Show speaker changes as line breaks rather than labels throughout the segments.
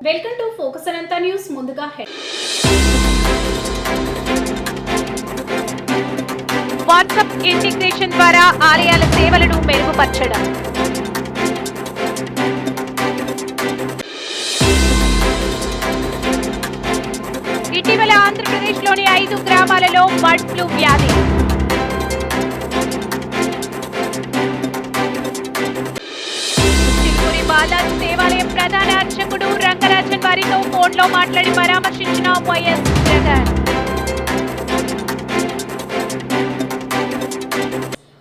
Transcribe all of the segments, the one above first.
Welcome to focus Anantha news. ముందుగా
WhatsApp integration ద్వారా ఆలయాల సేవలను మెరుగుపరచడం. ఇటీవల ఆంధ్రప్రదేశ్లోని 5 గ్రామాలలో బర్డ్ ఫ్లూ వ్యాధి. చిలుకూరి బాలాజీ దేవాలయం ప్రధాన అర్చకుడు రంగరాజన్ వారితో ఫోన్లో మాట్లాడి పరామర్శించిన వైఎస్ జగన్.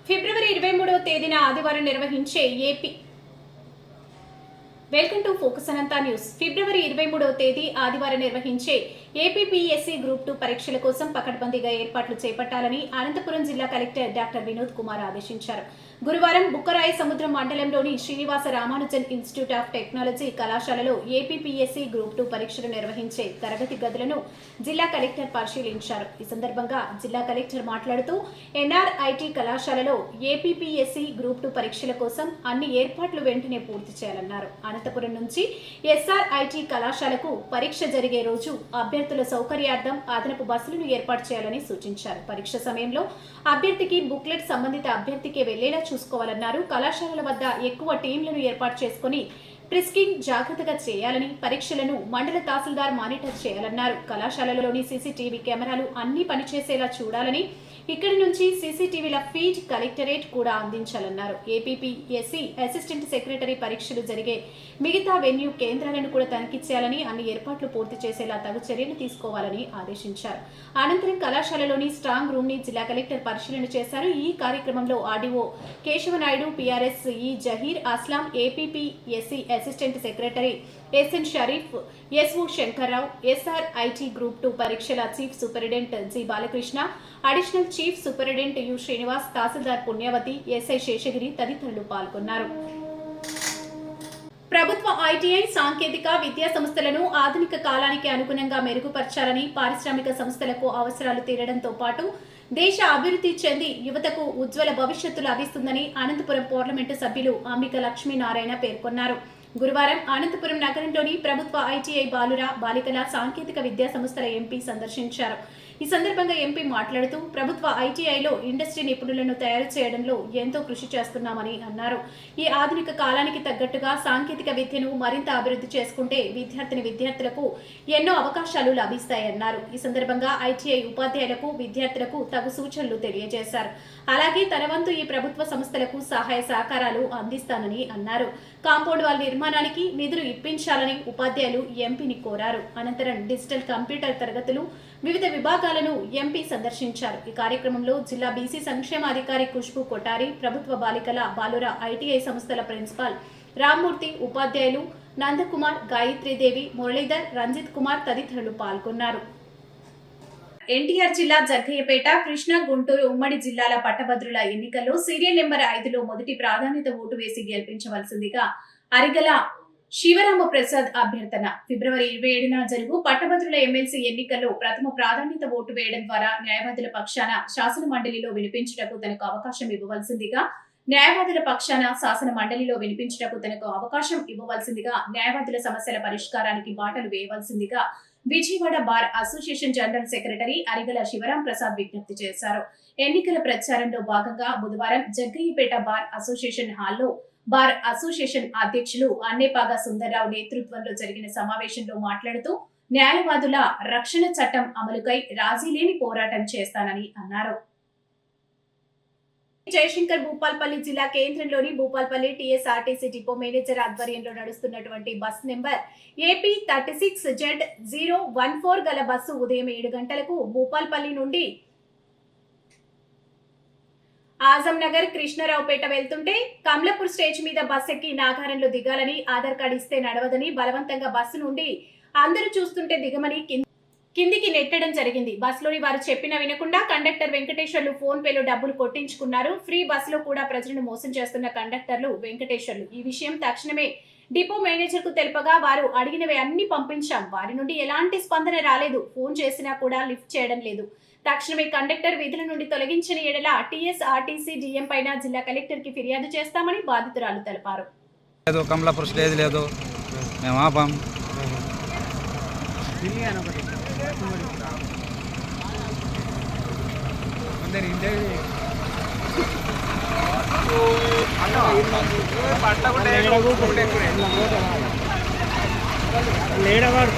ఫిబ్రవరి 23వ తేదీన ఆదివారం నిర్వహించే welcome to focus Anantha news. ఫిబ్రవరి 23వ తేదీ ఆదివారం నిర్వహించే ఏపీపీఎస్సీ గ్రూప్ 2 పరీక్షల కోసం పకడ్బందీగా ఏర్పాట్లు చేపట్టాలని అనంతపురం జిల్లా కలెక్టర్ డాక్టర్ వినోద్ కుమార్ ఆదేశించారు. గురువారం బుక్కరాయ సముద్రం మండలంలోని Srinivasa Ramanujan institute of technology కళాశాలలో ఏపీపీఎస్సీ గ్రూప్ 2 పరీక్షలు నిర్వహించే తరగతి గదులను జిల్లా కలెక్టర్ పరిశీలించారు. ఈ సందర్భంగా జిల్లా కలెక్టర్ మాట్లాడుతూ ఎన్ఆర్ఐటీ కళాశాలలో ఏపీపీఎస్సీ గ్రూప్ 2 పరీక్షల కోసం అన్ని ఏర్పాట్లు వెంటనే పూర్తి చేయాలన్నారు. అనంతపురం నుంచి ఎస్ఆర్ఐటీ కళాశాలకు పరీక్ష జరిగే రోజు అభ్యర్థుల సౌకర్యార్థం అదనపు బస్సులను ఏర్పాటు చేయాలని సూచించారు. పరీక్ష సమయంలో అభ్యర్థికి బుక్లెట్ సంబంధిత అభ్యర్థికి వెళ్లేలా చూసుకోవాలన్నారు. కళాశాలల వద్ద ఎక్కువ టీంలను ఏర్పాటు చేసుకుని ప్రిస్కింగ్ జాగ్రత్తగా చేయాలని, పరీక్షలను మండల తహసీల్దార్ మానిటర్ చేయాలన్నారు. కళాశాలలోని సీసీటీవీ కెమెరాలు అన్ని పనిచేసేలా చూడాలని, ఇక్కడి నుంచి సీసీటీవీల ఫీడ్ కలెక్టరేట్ కూడా అందించాలన్నారు. ఏపీపీఎస్సీ అసిస్టెంట్ సెక్రటరీ పరీక్షలు జరిగే మిగతా వెన్యూ కేంద్రాలను కూడా తనిఖీ చేయాలని, అన్ని ఏర్పాట్లు పూర్తి చేసేలా తగు చర్యలు తీసుకోవాలని ఆదేశించారు. అనంతరం కళాశాలలోని స్ట్రాంగ్ రూమ్ ని జిల్లా కలెక్టర్ పరిశీలన చేశారు. ఈ కార్యక్రమంలో RDO Keshavanaidu, PRS E Zaheer Aslam, APPSC assistant secretary SN Sharif, SO Shankar Rao, SRIT group 2 పరీక్షల chief superintendent G Balakrishna, additional chief superintendent U Srinivas, tahsildar Punyavathi, SI Seshagiri తదితరులు పాల్గొన్నారు. ప్రభుత్వ ఐటీఐ సాంకేతిక విద్యా సంస్థలను ఆధునిక కాలానికి అనుగుణంగా మెరుగుపరచాలని, పారిశ్రామిక సంస్థలకు అవసరాలు తీరడంతో పాటు దేశ అభివృద్ధి చెంది యువతకు ఉజ్వల భవిష్యత్తు లభిస్తుందని అనంతపురం పార్లమెంటు సభ్యులు అంబిక లక్ష్మీనారాయణ పేర్కొన్నారు. గురువారం అనంతపురం నగరంలోని ప్రభుత్వ ఐటీఐ బాలికల సాంకేతిక విద్యా సంస్థల ఎంపీ సందర్శించారు. ఈ సందర్భంగా ఎంపీ మాట్లాడుతూ ప్రభుత్వ ఐటీఐలో ఇండస్ట్రీ నిపుణులను తయారు చేయడంలో ఎంతో కృషి చేస్తున్నామని అన్నారు. ఈ ఆధునిక కాలానికి తగ్గట్టుగా సాంకేతిక విద్యను మరింత అభివృద్ధి చేసుకుంటే విద్యార్థులకు ఎన్నో అవకాశాలు లభిస్తాయన్నారు. ఈ సందర్భంగా ఐటీఐ ఉపాధ్యాయులకు, విద్యార్థులకు తగు సూచనలు తెలియజేశారు. అలాగే తన వంతు ఈ ప్రభుత్వ సంస్థలకు సహాయ సహకారాలు అందిస్తానని అన్నారు. కాంపౌండ్ వాల్ నిర్మాణానికి నిధులు ఇప్పించాలని ఉపాధ్యాయులు ఎంపీని కోరారు. అనంతరం డిజిటల్ కంప్యూటర్ తరగతులు, వివిధ విభాగాలను ఎంపీ సందర్శించారు. ఈ కార్యక్రమంలో జిల్లా బీసీ సంక్షేమ అధికారి ఖుష్బు కొటారి, ప్రభుత్వ బాలికల బాలుర ఐటీఐ సంస్థల ప్రిన్సిపాల్ రామ్మూర్తి, ఉపాధ్యాయులు నందకుమార్, గాయత్రీదేవి, మురళీధర్, రంజిత్ కుమార్ తదితరులు పాల్గొన్నారు. ఎన్టీఆర్ జిల్లా జగ్గయ్యపేట, కృష్ణా, గుంటూరు ఉమ్మడి జిల్లాల పట్టభద్రుల ఎన్నికల్లో సీరియల్ నెంబర్ 5లో మొదటి ప్రాధాన్యత ఓటు వేసి గెలిపించవలసిందిగా అరిగల శివరామ ప్రసాద్ అభ్యర్థన. ఫిబ్రవరి 27న జరుగు పట్టభద్రుల ఎమ్మెల్సీ ఎన్నికల్లో ప్రథమ ప్రాధాన్యత ఓటు వేయడం ద్వారా న్యాయవాదుల పక్షాన శాసన మండలిలో వినిపించుటకు తనకు అవకాశం ఇవ్వవలసిందిగా న్యాయవాదుల సమస్యల పరిష్కారానికి బాటలు వేయవలసిందిగా Vijayawada bar association general secretary Arigala Sivaram Prasad విజ్ఞప్తి చేశారు. ఎన్నికల ప్రచారంలో భాగంగా బుధవారం జగ్గయ్యపేట బార్ అసోసియేషన్ హాల్లో బార్ అసోసియేషన్ అధ్యక్షులు అన్నేపాగా సుందర్రావు నేతృత్వంలో జరిగిన సమావేశంలో మాట్లాడుతూ న్యాయవాదుల రక్షణ చట్టం అమలుకై రాజీ లేని పోరాటం చేస్తానని అన్నారు. జయశంకర్ భూపాల్పల్లి జిల్లా కేంద్రంలోని భూపాల్పల్లి టీఎస్ఆర్టీసీ డిపో మేనేజర్ ఆధ్వర్యంలో నడుస్తున్నటువంటి బస్ నెంబర్ ఏపీ 36Z014 గల బస్సు ఉదయం 7 గంటలకు భూపాల్పల్లి నుండి ఆజం నగర్, కృష్ణరావుపేట వెళ్తుంటే కమలాపూర్ స్టేజ్ మీద బస్ ఎక్కి నాగారంలో దిగాలని, ఆధార్ కార్డు ఇస్తే నడవదని బలవంతంగా బస్సు నుండి అందరూ చూస్తుంటే దిగమని కిందికి నెట్టడం జరిగింది. బస్సులోని వారు చెప్పినా వినకుండా కండక్టర్ వెంకటేశ్వర్లు ఫోన్ పేలో డబ్బులు కొట్టించుకున్నారు. ఫ్రీ బస్సులో కూడా ప్రజలను మోసం చేస్తున్న కండక్టర్లు వెంకటేశ్వర్లు. ఈ విషయం తక్షణమే డిపో మేనేజర్ కు తెలుపగా వారు అడిగినవి అన్ని పంపించాం. వారి నుండి ఎలాంటి స్పందన రాలేదు. ఫోన్ చేసినా కూడా లిఫ్ట్ చేయడం లేదు. తక్షణమే కండక్టర్ విధుల నుండి తొలగించిన ఎడల టీఎస్ఆర్టీసీ డిఎం పైన జిల్లా కలెక్టర్ కి ఫిర్యాదు చేస్తామని బాధితురాలు తెలిపారు.
కమలాపూర్ స్టేజ్ లేదు, మేము ఆపాం. లేడవాడు